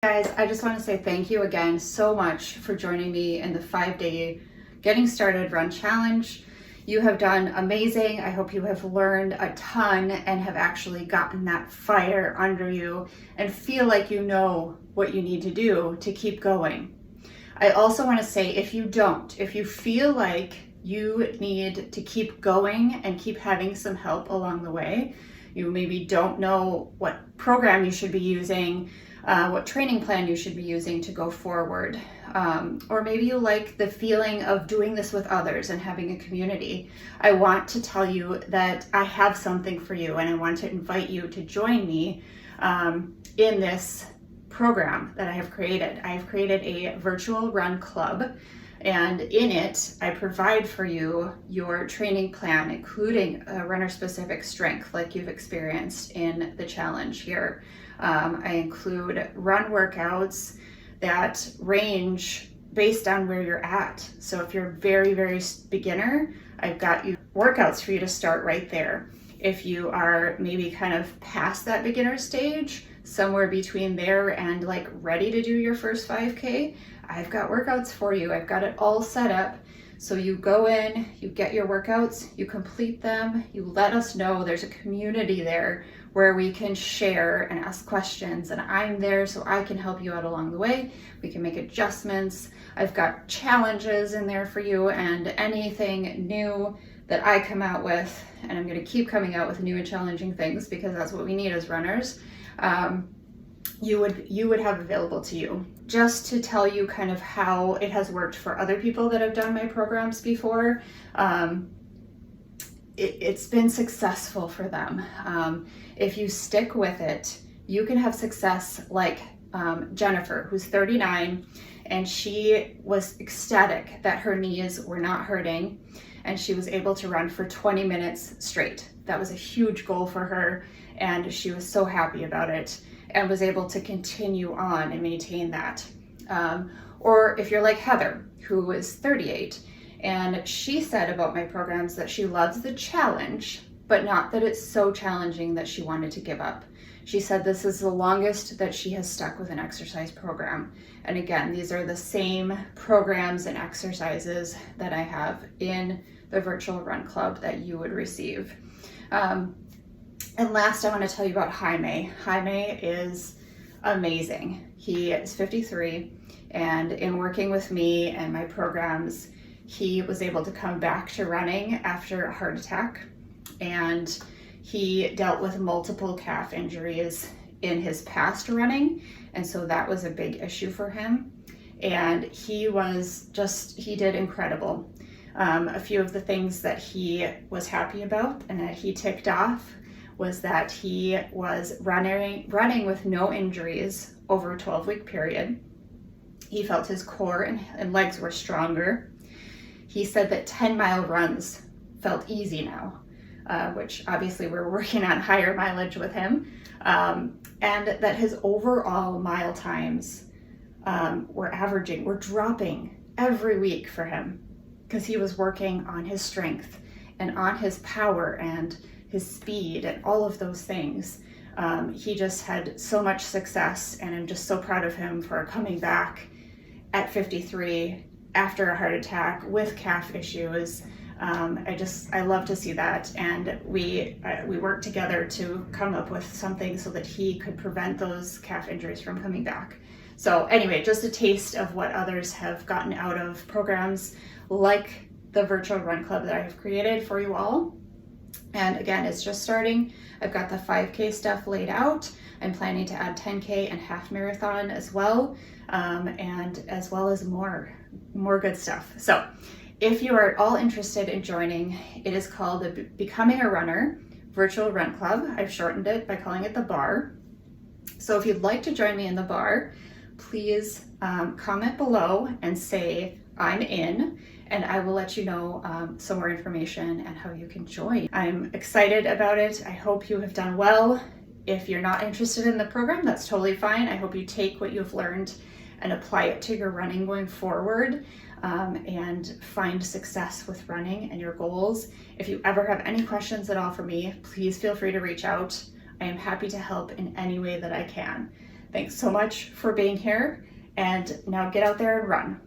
Guys, I just want to say thank you again so much for joining me in the 5-day Getting Started Run Challenge. You have done amazing. I hope you have learned a ton and have actually gotten that fire under you and feel like you know what you need to do to keep going. I also want to say, if you feel like you need to keep going and keep having some help along the way, you maybe don't know what program you should be using, what training plan you should be using to go forward. Or maybe you like the feeling of doing this with others and having a community. I want to tell you that I have something for you, and I want to invite you to join me in this program that I have created. I have created a virtual run club, and in it I provide for you your training plan, including runner specific strength like you've experienced in the challenge here. I include run workouts that range based on where you're at. So if you're very beginner, I've got you workouts for you to start right there. If you are maybe kind of past that beginner stage, somewhere between there and like ready to do your first 5K, I've got workouts for you. I've got it all set up. So you go in, you get your workouts, you complete them, you let us know. There's a community there where we can share and ask questions, and I'm there so I can help you out along the way. We can make adjustments. I've got challenges in there for you, and anything new that I come out with, and I'm going to keep coming out with new and challenging things because that's what we need as runners, you would have available to you. Just to tell you kind of how it has worked for other people that have done my programs before, it's been successful for them. If you stick with it, you can have success like Jennifer, who's 39, and she was ecstatic that her knees were not hurting, and she was able to run for 20 minutes straight. That was a huge goal for her, and she was so happy about it and was able to continue on and maintain that. Or if you're like Heather, who is 38, and she said about my programs that she loves the challenge, but not that it's so challenging that she wanted to give up. She said this is the longest that she has stuck with an exercise program. And again, these are the same programs and exercises that I have in the virtual run club that you would receive. And last, I want to tell you about Jaime. Jaime is amazing. He is 53, and in working with me and my programs, he was able to come back to running after a heart attack, and he dealt with multiple calf injuries in his past running, and so that was a big issue for him. And he did incredible. A few of the things that he was happy about and that he ticked off was that he was running with no injuries over a 12-week period. He felt his core and legs were stronger. He said that 10-mile runs felt easy now, which obviously we're working on higher mileage with him, and that his overall mile times were dropping every week for him because he was working on his strength and on his power and his speed and all of those things. He just had so much success, and I'm just so proud of him for coming back at 53 after a heart attack with calf issues. I love to see that, and we worked together to come up with something so that he could prevent those calf injuries from coming back. So anyway, just a taste of what others have gotten out of programs like the virtual run club that I have created for you all. And again, it's just starting. I've got the 5K stuff laid out. I'm planning to add 10K and half marathon as well, and as well as more good stuff. So if you are at all interested in joining, it is called the Becoming a Runner Virtual Run Club. I've shortened it by calling it the BAR. So if you'd like to join me in the BAR, please comment below and say I'm in, and I will let you know some more information and how you can join. I'm excited about it. I hope you have done well. If you're not interested in the program, that's totally fine. I hope you take what you've learned and apply it to your running going forward, and find success with running and your goals. If you ever have any questions at all for me, please feel free to reach out. I am happy to help in any way that I can. Thanks so much for being here, and now get out there and run.